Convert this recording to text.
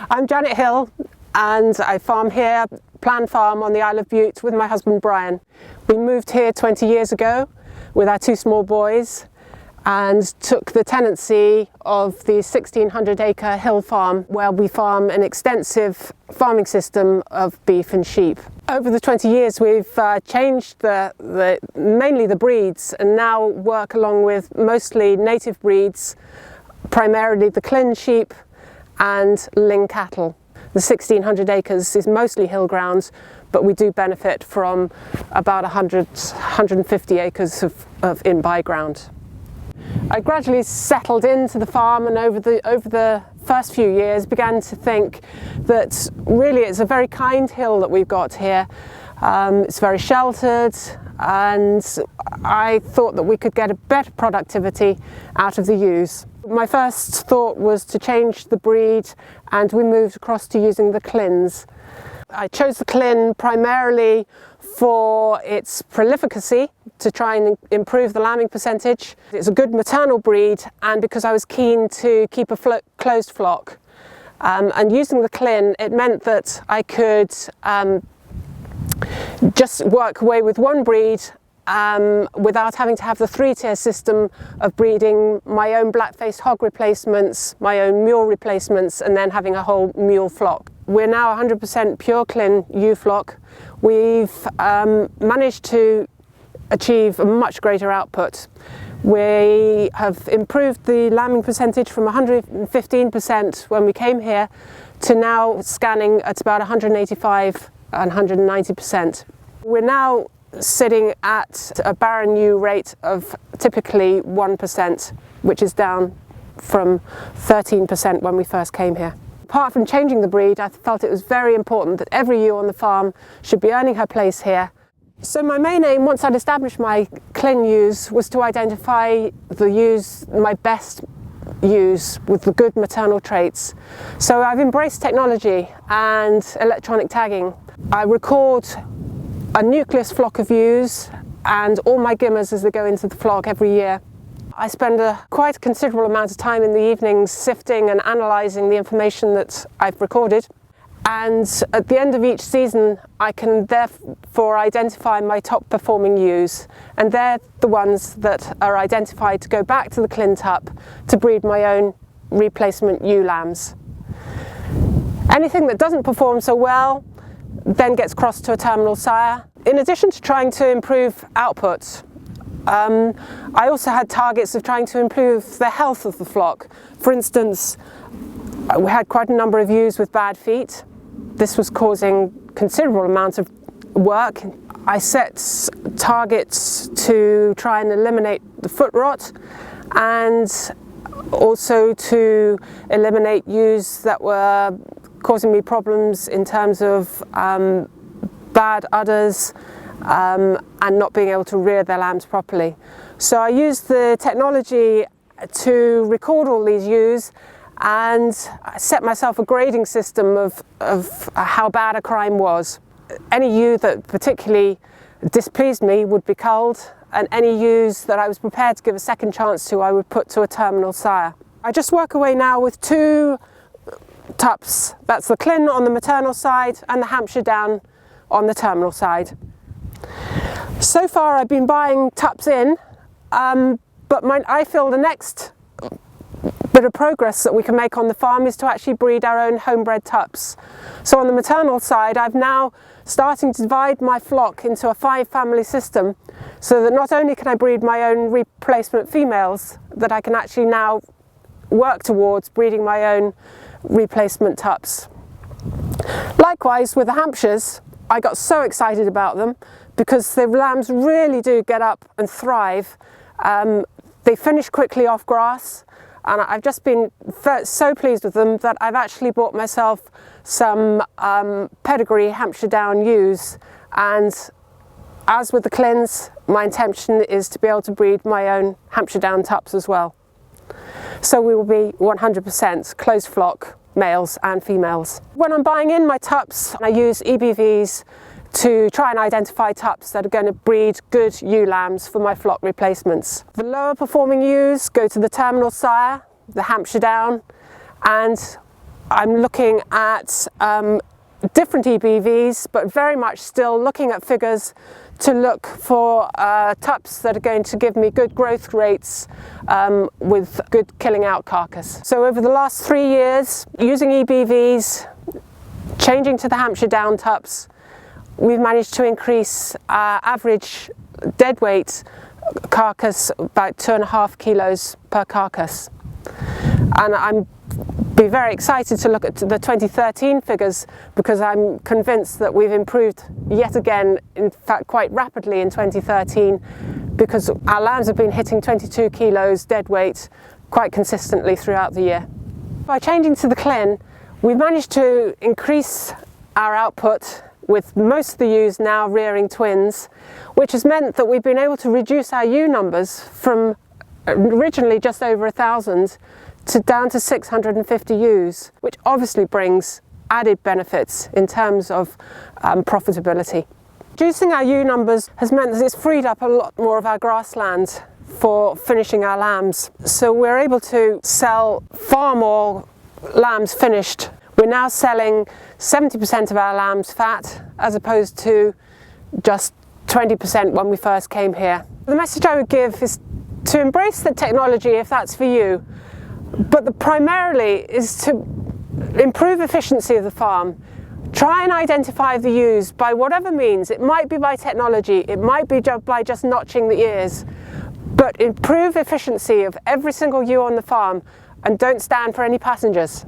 I'm Janet Hill and I farm here, Plan Farm on the Isle of Bute with my husband Brian. We moved here 20 years ago with our two small boys and took the tenancy of the 1,600-acre hill farm where we farm an extensive farming system of beef and sheep. Over the 20 years we've changed mainly the breeds and now work along with mostly native breeds, primarily the Clint sheep and Ling cattle. The 1,600 acres is mostly hill ground, but we do benefit from about 150 acres of in-by ground. I gradually settled into the farm and over the first few years began to think that really it's a very kind hill that we've got here. It's very sheltered and I thought that we could get a better productivity out of the ewes. My first thought was to change the breed and we moved across to using the Clints. I chose the Clint primarily for its prolificacy, to try and improve the lambing percentage. It's a good maternal breed and because I was keen to keep a closed flock. And using the Clint, it meant that I could just work away with one breed without having to have the three-tier system of breeding my own black-faced hog replacements, my own mule replacements, and then having a whole mule flock. We're now 100% pure Clint ewe flock. We've managed to achieve a much greater output. We have improved the lambing percentage from 115% when we came here to now scanning at about 185 and 190%. We're now sitting at a barren ewe rate of typically 1%, which is down from 13% when we first came here. Apart from changing the breed, I felt it was very important that every ewe on the farm should be earning her place here. So my main aim, once I'd established my Clint ewes, was to identify the ewes, my best ewes with the good maternal traits. So I've embraced technology and electronic tagging. I record a nucleus flock of ewes and all my gimmers as they go into the flock every year. I spend quite a considerable amount of time in the evenings sifting and analysing the information that I've recorded. And at the end of each season, I can therefore identify my top performing ewes, and they're the ones that are identified to go back to the Clint Up to breed my own replacement ewe lambs. Anything that doesn't perform so well then gets crossed to a terminal sire. In addition to trying to improve output, I also had targets of trying to improve the health of the flock. For instance, we had quite a number of ewes with bad feet. This was causing considerable amounts of work. I set targets to try and eliminate the foot rot and also to eliminate ewes that were causing me problems in terms of bad udders and not being able to rear their lambs properly. So I used the technology to record all these ewes and set myself a grading system of how bad a crime was. Any ewe that particularly displeased me would be culled, and any ewes that I was prepared to give a second chance to, I would put to a terminal sire. I just work away now with two tups. That's the Clint on the maternal side and the Hampshire Down on the terminal side. So far I've been buying tups in, but I feel the next bit of progress that we can make on the farm is to actually breed our own homebred tups. So on the maternal side, I've now starting to divide my flock into a 5-family system so that not only can I breed my own replacement females, that I can actually now work towards breeding my own replacement tups. Likewise with the Hampshires, I got so excited about them because the lambs really do get up and thrive. They finish quickly off grass, and I've just been so pleased with them that I've actually bought myself some pedigree Hampshire Down ewes, and as with the Clints, my intention is to be able to breed my own Hampshire Down tups as well. So we will be 100% closed flock, males and females. When I'm buying in my tups, I use EBVs to try and identify tups that are going to breed good ewe lambs for my flock replacements. The lower performing ewes go to the terminal sire, the Hampshire Down, and I'm looking at different EBVs, but very much still looking at figures to look for tups that are going to give me good growth rates with good killing out carcass. So over the last 3 years, using EBVs, changing to the Hampshire Down tups, we've managed to increase our average dead weight carcass about 2.5 kilos per carcass. And I'm be very excited to look at the 2013 figures, because I'm convinced that we've improved yet again, in fact quite rapidly in 2013, because our lambs have been hitting 22 kilos dead weight quite consistently throughout the year. By changing to the Clint, we've managed to increase our output, with most of the ewes now rearing twins, which has meant that we've been able to reduce our ewe numbers from originally just over 1,000 to down to 650 ewes, which obviously brings added benefits in terms of profitability. Reducing our ewe numbers has meant that it's freed up a lot more of our grassland for finishing our lambs. So we're able to sell far more lambs finished. We're now selling 70% of our lambs fat, as opposed to just 20% when we first came here. The message I would give is to embrace the technology if that's for you, but primarily is to improve efficiency of the farm. Try and identify the ewes by whatever means. It might be by technology, it might be by just notching the ears, but improve efficiency of every single ewe on the farm, and don't stand for any passengers.